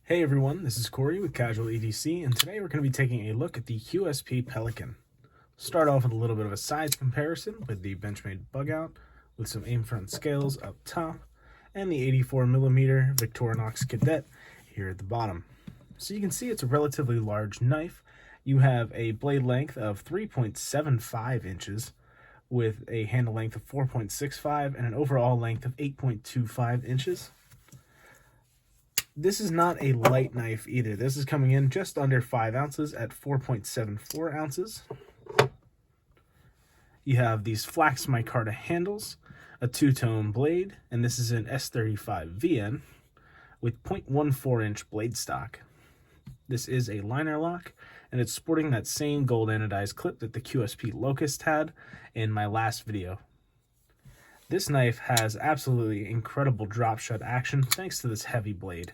Hey everyone, this is Corey with Casual EDC, and today we're going to be taking a look at the QSP Pelican. Start off with a little bit of a size comparison with the Benchmade bug out, with some aim front scales up top, and the 84mm Victorinox Cadet here at the bottom. So you can see it's a relatively large knife. You have a blade length of 3.75 inches, with a handle length of 4.65 and an overall length of 8.25 inches. This is not a light knife either. This is coming in just under 5 ounces at 4.74 ounces. You have these flax micarta handles, a two-tone blade, and this is an S35 VN with 0.14 inch blade stock. This is a liner lock, and it's sporting that same gold anodized clip that the QSP Locust had in my last video. This knife has absolutely incredible drop shut action thanks to this heavy blade.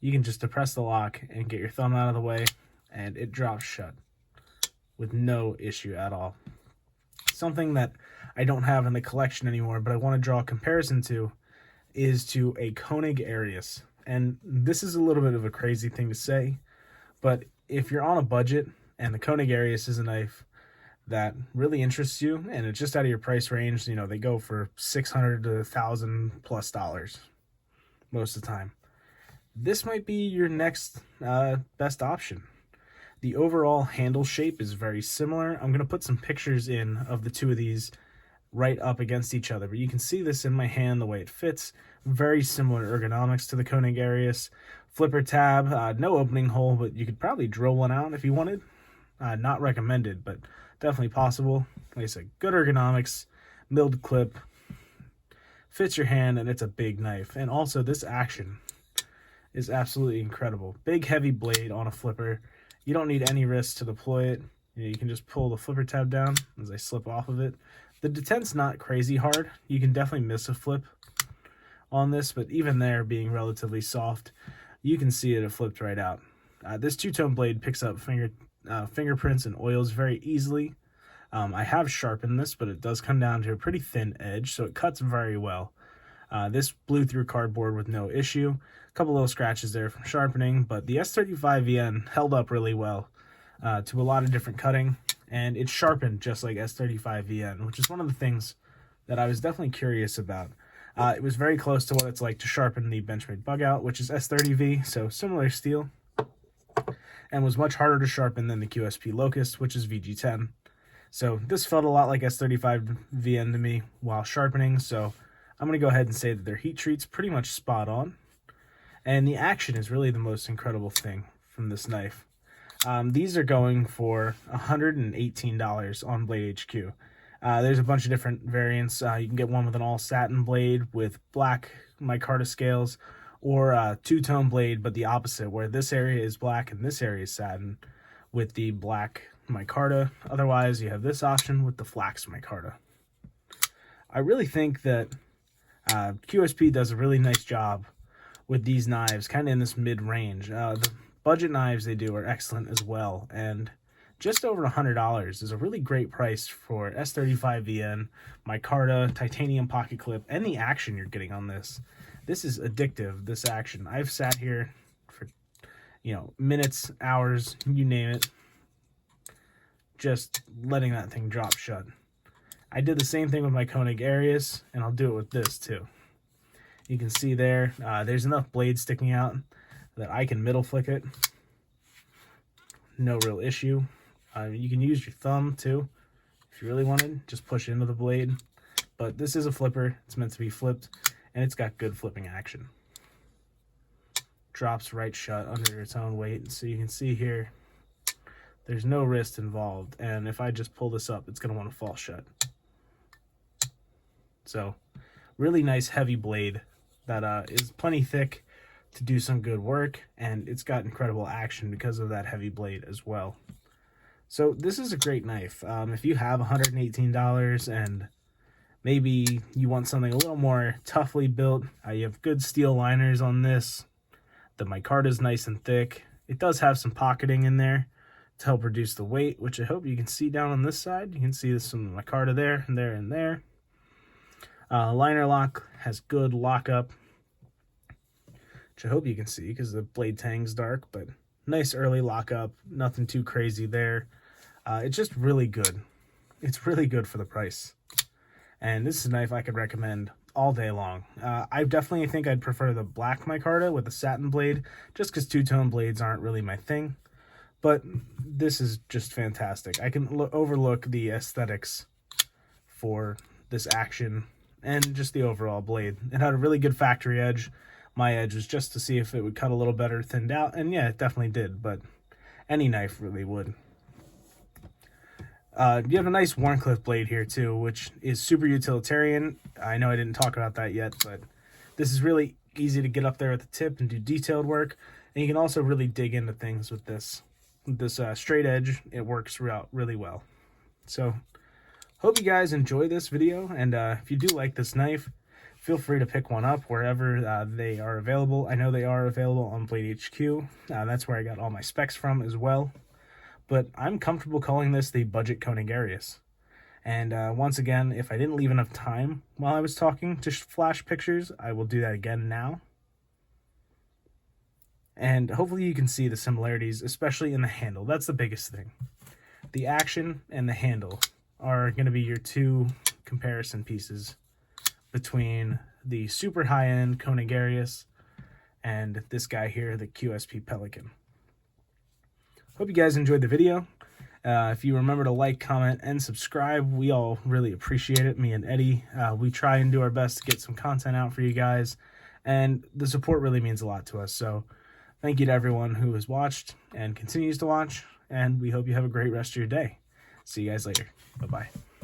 You can just depress the lock and get your thumb out of the way, and it drops shut with no issue at all. Something that I don't have in the collection anymore, but I want to draw a comparison to, is to a Koenig Arius. And this is a little bit of a crazy thing to say, but if you're on a budget and the Koenig Arius is a knife that really interests you and it's just out of your price range, you know, they go for $600 to $1,000+ most of the time. This might be your next best option. The overall handle shape is very similar. I'm going to put some pictures in of the two of these right up against each other, but you can see this in my hand, the way it fits. Very similar ergonomics to the Koenig Arius. Flipper tab, no opening hole, but you could probably drill one out if you wanted. Not recommended, but definitely possible. Like I said, good ergonomics, milled clip, fits your hand, and it's a big knife. And also this action is absolutely incredible. Big heavy blade on a flipper. You don't need any wrist to deploy it. You can just pull the flipper tab down as I slip off of it. The detent's not crazy hard. You can definitely miss a flip on this, but even there being relatively soft, you can see it flipped right out. This two-tone blade picks up fingerprints and oils very easily. I have sharpened this, but it does come down to a pretty thin edge, so it cuts very well. This blew through cardboard with no issue. A couple little scratches there from sharpening, but the S35 VN held up really well to a lot of different cutting, and it sharpened just like S35 VN, which is one of the things that I was definitely curious about. It was very close to what it's like to sharpen the Benchmade bug out, which is S30V, so similar steel, and was much harder to sharpen than the QSP Locust, which is VG10. So this felt a lot like S35 VN to me while sharpening, so I'm going to go ahead and say that their heat treat's pretty much spot on. And the action is really the most incredible thing from this knife. These are going for $118 on Blade HQ. There's a bunch of different variants. You can get one with an all satin blade with black micarta scales, or a two-tone blade, but the opposite, where this area is black and this area is satin with the black micarta. Otherwise, you have this option with the flax micarta. I really think that QSP does a really nice job with these knives, kind of in this mid-range. The budget knives they do are excellent as well, and just over $100 is a really great price for S35 VN, micarta, titanium pocket clip, and the action you're getting on this. This is addictive, this action. I've sat here for, minutes, hours, you name it, just letting that thing drop shut. I did the same thing with my Koenig Arius, and I'll do it with this too. You can see there, there's enough blade sticking out that I can middle flick it. No real issue. You can use your thumb too, if you really wanted. Just push into the blade. But this is a flipper. It's meant to be flipped, and it's got good flipping action. Drops right shut under its own weight. So you can see here, there's no wrist involved. And if I just pull this up, it's going to want to fall shut. So, really nice heavy blade that is plenty thick to do some good work, and it's got incredible action because of that heavy blade as well. So this is a great knife. If you have $118 and maybe you want something a little more toughly built, you have good steel liners on this. The micarta is nice and thick. It does have some pocketing in there to help reduce the weight, which I hope you can see down on this side. You can see some micarta there and there and there. Liner lock has good lockup. which I hope you can see because the blade tang's dark, but nice early lockup, nothing too crazy there. It's just really good. It's really good for the price. And this is a knife I could recommend all day long. I definitely think I'd prefer the black micarta with the satin blade, just because two-tone blades aren't really my thing. But this is just fantastic. I can overlook the aesthetics for this action and just the overall blade. It had a really good factory edge. My edge was just to see if it would cut a little better thinned out, and yeah, it definitely did, but any knife really would. You have a nice Wharncliffe blade here too, which is super utilitarian. I know I didn't talk about that yet, but this is really easy to get up there at the tip and do detailed work, and you can also really dig into things with this. With this straight edge, it works really well. So, hope you guys enjoy this video, and if you do like this knife, feel free to pick one up wherever they are available. I know they are available on Blade HQ. That's where I got all my specs from as well. But I'm comfortable calling this the budget Koenig Arius. And once again, if I didn't leave enough time while I was talking to flash pictures, I will do that again now. And hopefully you can see the similarities, especially in the handle. That's the biggest thing. The action and the handle are going to be your two comparison pieces between the super high-end Koenig Arius and this guy here, the QSP Pelican. Hope you guys enjoyed the video. If you remember to like, comment, and subscribe, we all really appreciate it. Me and Eddie, we try and do our best to get some content out for you guys, and the support really means a lot to us. So thank you to everyone who has watched and continues to watch, and we hope you have a great rest of your day. See you guys later. Bye-bye.